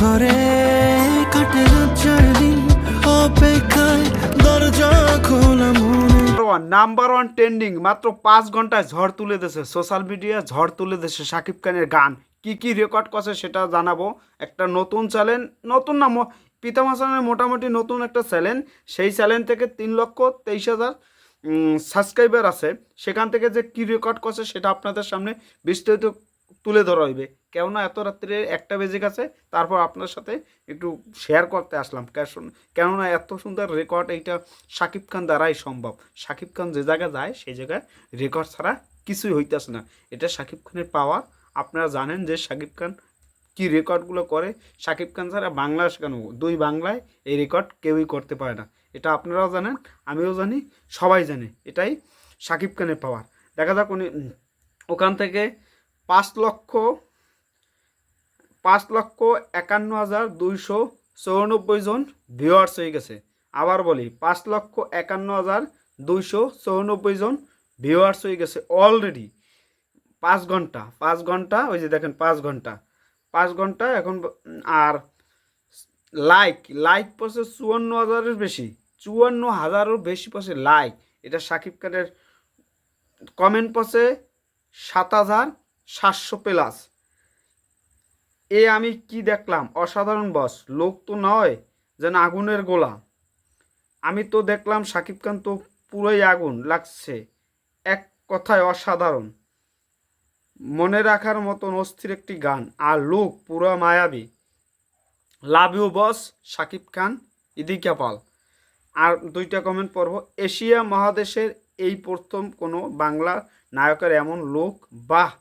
ঘরে কাটে দিন অপেক্ষায় দরজা খোলা মনে। নাম্বার ওয়ান ট্রেন্ডিং মাত্র 5 ঘন্টায় ঝড় তুলে দিয়েছে সোশ্যাল মিডিয়া, ঝড় তুলে দিয়েছে শাকিব খানের গান। কি রেকর্ড করছে সেটা জানাবো। একটা নতুন চ্যানেল, নতুন না পিতাম হাসানের মোটামুটি নতুন একটা চ্যানেল, সেই চ্যানেল থেকে 3,23,000 সাবস্ক্রাইবার আছে। সেখান থেকে যে কি রেকর্ড করছে সেটা আপনাদের সামনে বিস্তারিত তুলে ধরা হইবে। কেননা এত রাত্রে 1টা বেজে গেছে, তারপর আপনার সাথে একটু শেয়ার করতে আসলাম। কেননা এত সুন্দর রেকর্ড এইটা শাকিব খান দ্বারাই সম্ভব। শাকিব খান যে জায়গায় যায় সেই জায়গায় রেকর্ড ছাড়া কিছুই হইতেছে না। এটা শাকিব খানের পাওয়ার। আপনারা জানেন যে শাকিব খান কি রেকর্ডগুলো করে। শাকিব খান ছাড়া বাংলাদেশ কেন 2 বাংলায় এই রেকর্ড কেউই করতে পারে না। এটা আপনারাও জানেন, আমিও জানি, সবাই জানে। এটাই শাকিব খানের পাওয়ার। দেখা যাক উনি ওখান থেকে 5,51,294 জন ভিউয়ার্স হয়ে গেছে। আবার বলি 5,51,294 জন ভিউয়ার্স হয়ে গেছে অলরেডি। 5 ঘন্টা ওই যে দেখেন 5 ঘন্টা এখন। আর লাইক পড়ছে 54,000-এর বেশি, 54,000-এরও বেশি পড়ছে লাইক। এটা শাকিব খানের কমেন্ট পড়ছে 7,700 প্লাস। আমি কি দেখলাম, অসাধারণ বস। লোক তো নয় যেন আগুনের গোলা। আমি তো দেখলাম শাকিব খান তো পুরোই আগুন লাগছে। এক কথায় অসাধারণ, মনে রাখার মতন অস্থির একটি গান। আর লুক পুরো মায়াবী। Love you boss Shakib Khan, ইদিকা পাল। আর 2টা কমেন্ট পড়ব। এশিয়া মহাদেশের এই প্রথম কোনো বাংলা নায়কের এমন লুক, বাহ,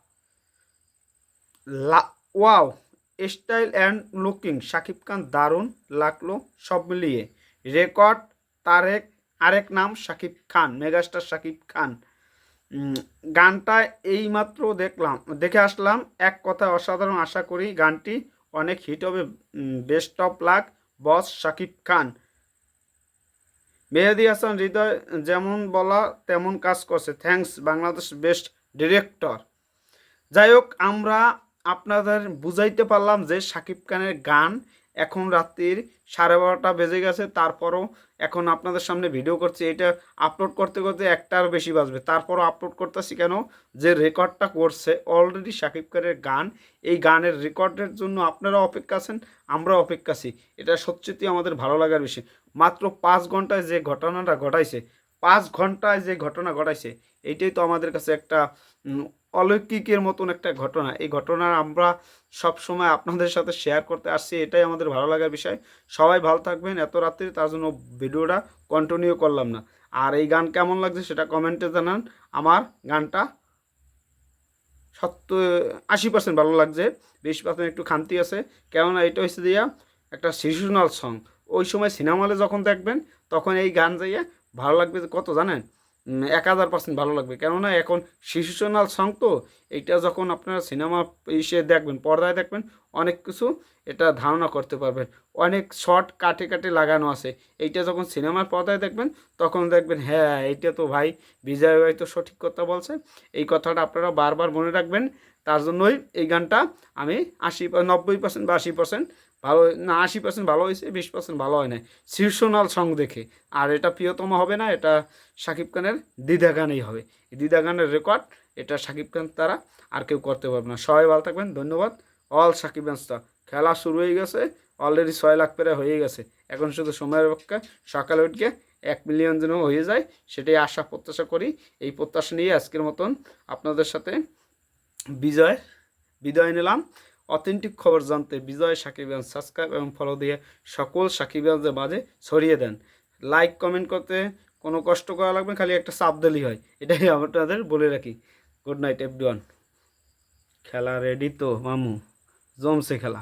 wow, style and looking Shakib Khan দারুণ লাগলো সব মিলিয়ে। রেকর্ড তার আরেক নাম শাকিব খান, মেগাস্টার শাকিব খান। গানটা এইমাত্র দেখে আসলাম। এক কথা অসাধারণ। আশা করি গানটি অনেক হিট হবে। বেস্ট অফ লাক বস শাকিব খান। মেহেদী হাসান হৃদয় যেমন বলা তেমন কাজ করছে। Thanks Bangladesh best director. যাই হোক, আমরা আপনাদের বুঝাইতে পারলাম যে শাকিব খানের গান এখন রাত্রির 12:30 বেজে গেছে, তারপরও এখন আপনাদের সামনে ভিডিও করছি। এটা আপলোড করতে করতে 1টার বেশি বাজবে, তারপরও আপলোড করতেছি কেন, যে রেকর্ডটা করছে অলরেডি শাকিব খানের গান। এই গানের রেকর্ডের জন্য আপনারা অপেক্ষা আছেন, আমরা অপেক্ষা আছি। এটা সত্যিই আমাদের ভালো লাগার বিষয়। মাত্র 5 ঘন্টায় যে ঘটনাটা ঘটাইছে, 5 ঘন্টায় যে ঘটনা ঘটাইছে, এইটাই তো আমাদের কাছে একটা অলৌকিকের মতন একটা ঘটনা। এই ঘটনা আমরা সব সময় আপনাদের সাথে শেয়ার করতে আসছি, এটাই আমাদের ভালো লাগার বিষয়। সবাই ভালো থাকবেন। এত রাত্রে তার জন্য ভিডিওটা কন্টিনিউ করলাম না। আর এই গান কেমন লাগছে সেটা কমেন্টে জানান। আমার গানটা 80% ভালো লাগছে, 20% একটু খামতি আছে। কেননা এটা হচ্ছে দিয়া একটা সিজনাল সং। ওই সময় সিনেমা হলে যখন দেখবেন তখন এই গান যাইয়া ভালো লাগবে কত জানেন, 1000% ভালো লাগবে। কেননা এখন সিচুয়েশনাল সং তো, এইটা যখন আপনারা সিনেমা দেখবেন, পর্দায় দেখবেন, অনেক কিছু এটা ধারণা করতে পারবেন। অনেক শর্ট কাটে লাগানো আছে। এইটা যখন সিনেমার পর্দায় দেখবেন তখন দেখবেন হ্যাঁ এইটা তো ভাই বিজয় ভাই তো সঠিক কথা বলছে। এই কথাটা আপনারা বারবার মনে রাখবেন। তার জন্যই এই গানটা আমি 90% বা 80% ভালো না, 80% ভালো হয়েছে, 20% ভালো হয় না সিচুয়েশনাল সং দেখে। আর এটা প্রিয়তম হবে না, এটা শাকিব খানের দ্বিধা গানেই হবে। এই দ্বিধা গানের রেকর্ড এটা শাকিব খান তারা আর কেউ করতে পারবে না। সবাই ভালো থাকবেন, ধন্যবাদ। All Shakib star. খেলা শুরু হয়ে গেছে, অলরেডি 6 লাখ প্রায় হয়ে গেছে। এখন শুধু সময়ের অপেক্ষা, সকালে উঠে 1 মিলিয়ন যেন হয়ে যায় সেটাই আশা প্রত্যাশা করি। এই প্রত্যাশা নিয়ে আজকের মতন আপনাদের সাথে বিদায় নিলাম। অথেন্টিক খবর জানতে বিজয় সাকিবগঞ্জ সাবস্ক্রাইব এবং ফলো দিয়ে সকল সাকিবগঞ্জের মাঝে ছড়িয়ে দেন। লাইক কমেন্ট করতে কোনো কষ্ট করা লাগবে, খালি একটা চাপ দিলেই হয়। এটাই আপনাদের বলে রাখি। Good night everyone. খেলা রেডি তো মামু, জমছে খেলা।